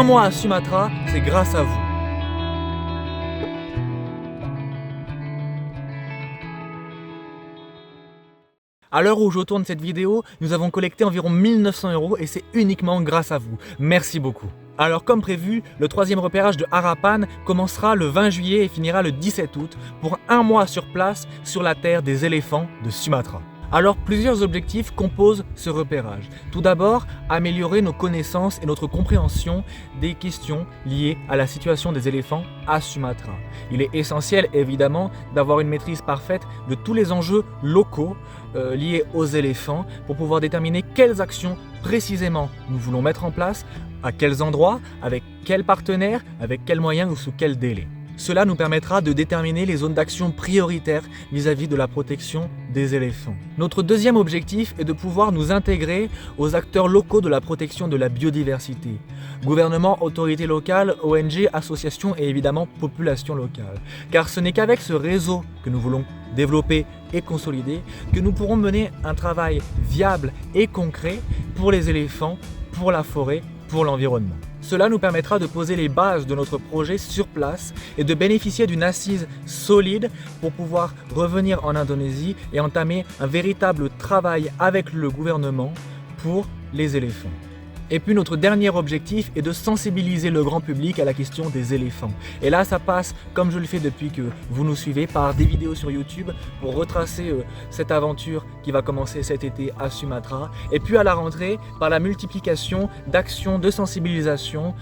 mois à Sumatra, c'est grâce à vous. À l'heure où je tourne cette vidéo, nous avons collecté environ 1900 € et c'est uniquement grâce à vous. Merci beaucoup. Alors comme prévu, le troisième repérage de Harapan commencera le 20 juillet et finira le 17 août pour un mois sur place sur la terre des éléphants de Sumatra. Alors plusieurs objectifs composent ce repérage. Tout d'abord, améliorer nos connaissances et notre compréhension des questions liées à la situation des éléphants à Sumatra. Il est essentiel évidemment d'avoir une maîtrise parfaite de tous les enjeux locaux liés aux éléphants pour pouvoir déterminer quelles actions précisément nous voulons mettre en place, à quels endroits, avec quels partenaires, avec quels moyens ou sous quel délai. Cela nous permettra de déterminer les zones d'action prioritaires vis-à-vis de la protection des éléphants. Notre deuxième objectif est de pouvoir nous intégrer aux acteurs locaux de la protection de la biodiversité. Gouvernement, autorités locales, ONG, associations et évidemment population locale. Car ce n'est qu'avec ce réseau que nous voulons développer et consolider que nous pourrons mener un travail viable et concret pour les éléphants, pour la forêt, pour l'environnement. Cela nous permettra de poser les bases de notre projet sur place et de bénéficier d'une assise solide pour pouvoir revenir en Indonésie et entamer un véritable travail avec le gouvernement pour les éléphants. Et puis notre dernier objectif est de sensibiliser le grand public à la question des éléphants. Et là ça passe, comme je le fais depuis que vous nous suivez, par des vidéos sur YouTube pour retracer cette aventure qui va commencer cet été à Sumatra. Et puis à la rentrée, par la multiplication d'actions de sensibilisation,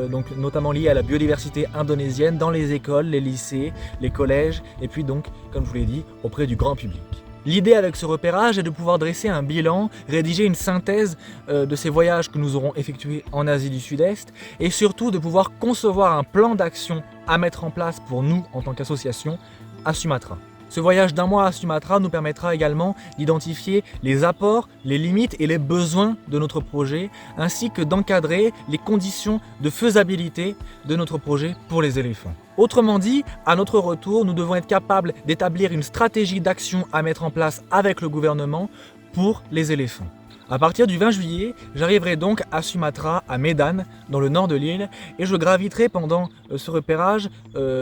donc notamment liées à la biodiversité indonésienne dans les écoles, les lycées, les collèges, et puis donc, comme je vous l'ai dit, auprès du grand public. L'idée avec ce repérage est de pouvoir dresser un bilan, rédiger une synthèse de ces voyages que nous aurons effectués en Asie du Sud-Est et surtout de pouvoir concevoir un plan d'action à mettre en place pour nous en tant qu'association à Sumatra. Ce voyage d'un mois à Sumatra nous permettra également d'identifier les apports, les limites et les besoins de notre projet, ainsi que d'encadrer les conditions de faisabilité de notre projet pour les éléphants. Autrement dit, à notre retour, nous devons être capables d'établir une stratégie d'action à mettre en place avec le gouvernement pour les éléphants. À partir du 20 juillet, j'arriverai donc à Sumatra, à Medan, dans le nord de l'île, et je graviterai pendant ce repérage,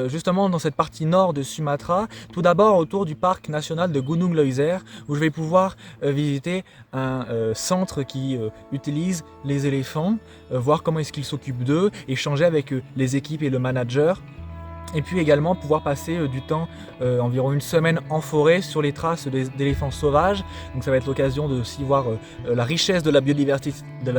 justement dans cette partie nord de Sumatra, tout d'abord autour du parc national de Gunung Leuser, où je vais pouvoir visiter un centre qui utilise les éléphants, voir comment est-ce qu'ils s'occupent d'eux, échanger avec les équipes et le manager. Et puis également pouvoir passer du temps, environ une semaine en forêt sur les traces d'éléphants sauvages. Donc ça va être l'occasion de aussi voir la richesse de la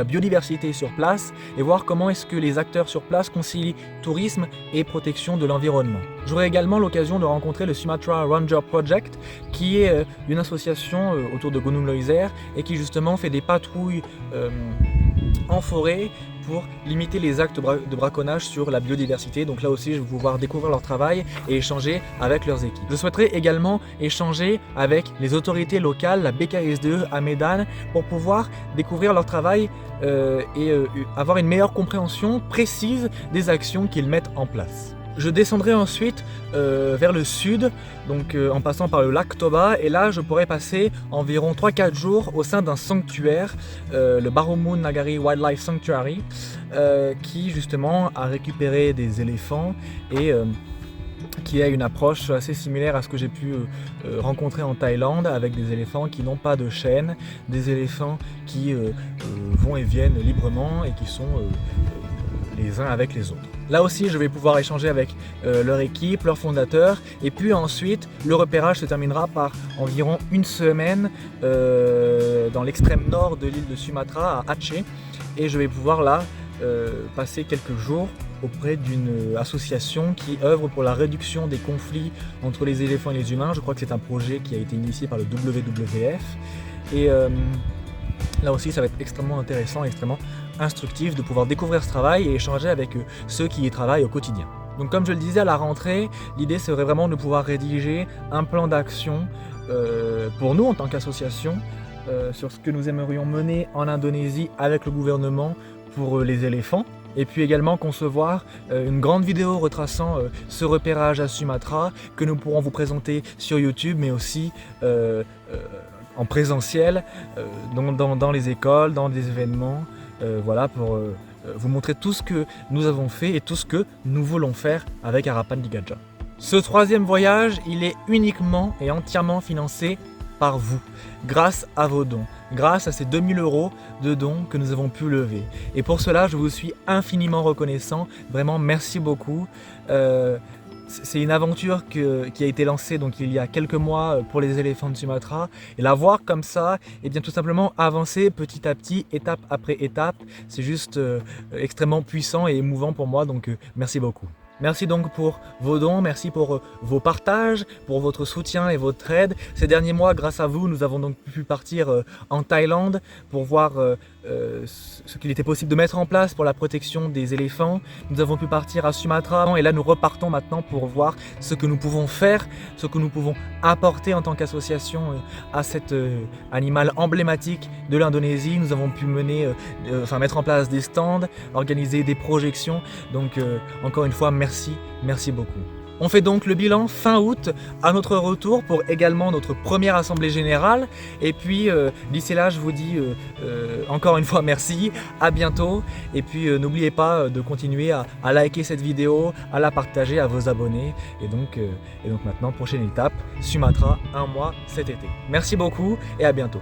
biodiversité sur place et voir comment est-ce que les acteurs sur place concilient tourisme et protection de l'environnement. J'aurai également l'occasion de rencontrer le Sumatra Ranger Project qui est une association autour de Gunung Leuser et qui justement fait des patrouilles en forêt pour limiter les actes de braconnage sur la biodiversité. Donc là aussi, je vais pouvoir découvrir leur travail et échanger avec leurs équipes. Je souhaiterais également échanger avec les autorités locales, la BKSDE à Medan, pour pouvoir découvrir leur travail et avoir une meilleure compréhension précise des actions qu'ils mettent en place. Je descendrai ensuite vers le sud, donc en passant par le lac Toba, et là je pourrais passer environ 3-4 jours au sein d'un sanctuaire, le Barumun Nagari Wildlife Sanctuary, qui justement a récupéré des éléphants et qui a une approche assez similaire à ce que j'ai pu rencontrer en Thaïlande, avec des éléphants qui n'ont pas de chaîne, des éléphants qui vont et viennent librement et qui sont les uns avec les autres. Là aussi, je vais pouvoir échanger avec leur équipe, leur fondateur, et puis ensuite, le repérage se terminera par environ une semaine dans l'extrême nord de l'île de Sumatra, à Aceh, et je vais pouvoir là passer quelques jours auprès d'une association qui œuvre pour la réduction des conflits entre les éléphants et les humains. Je crois que c'est un projet qui a été initié par le WWF, et là aussi, ça va être extrêmement intéressant, extrêmement instructif de pouvoir découvrir ce travail et échanger avec ceux qui y travaillent au quotidien. Donc comme je le disais, à la rentrée, l'idée serait vraiment de pouvoir rédiger un plan d'action pour nous en tant qu'association sur ce que nous aimerions mener en Indonésie avec le gouvernement pour les éléphants. Et puis également concevoir une grande vidéo retraçant ce repérage à Sumatra que nous pourrons vous présenter sur YouTube, mais aussi en présentiel, dans les écoles, dans des événements, voilà, pour vous montrer tout ce que nous avons fait et tout ce que nous voulons faire avec Harapan Ligadja. Ce troisième voyage, il est uniquement et entièrement financé par vous, grâce à vos dons, grâce à ces 2000 € de dons que nous avons pu lever. Et pour cela, je vous suis infiniment reconnaissant. Vraiment, merci beaucoup. C'est une aventure qui a été lancée donc, il y a quelques mois pour les éléphants de Sumatra. Et la voir comme ça, et bien tout simplement avancer petit à petit, étape après étape, c'est juste extrêmement puissant et émouvant pour moi. Donc merci beaucoup. Merci donc pour vos dons, merci pour vos partages, pour votre soutien et votre aide. Ces derniers mois, grâce à vous, nous avons donc pu partir en Thaïlande pour voir ce qu'il était possible de mettre en place pour la protection des éléphants. Nous avons pu partir à Sumatra et là nous repartons maintenant pour voir ce que nous pouvons faire, ce que nous pouvons apporter en tant qu'association à cet animal emblématique de l'Indonésie. Nous avons pu mettre en place des stands, organiser des projections. Donc encore une fois, merci beaucoup. On fait donc le bilan fin août à notre retour pour également notre première assemblée générale. Et puis d'ici là, je vous dis encore une fois merci, à bientôt. Et puis n'oubliez pas de continuer à liker cette vidéo, à la partager à vos abonnés. Et donc maintenant, prochaine étape, Sumatra, 1 mois cet été. Merci beaucoup et à bientôt.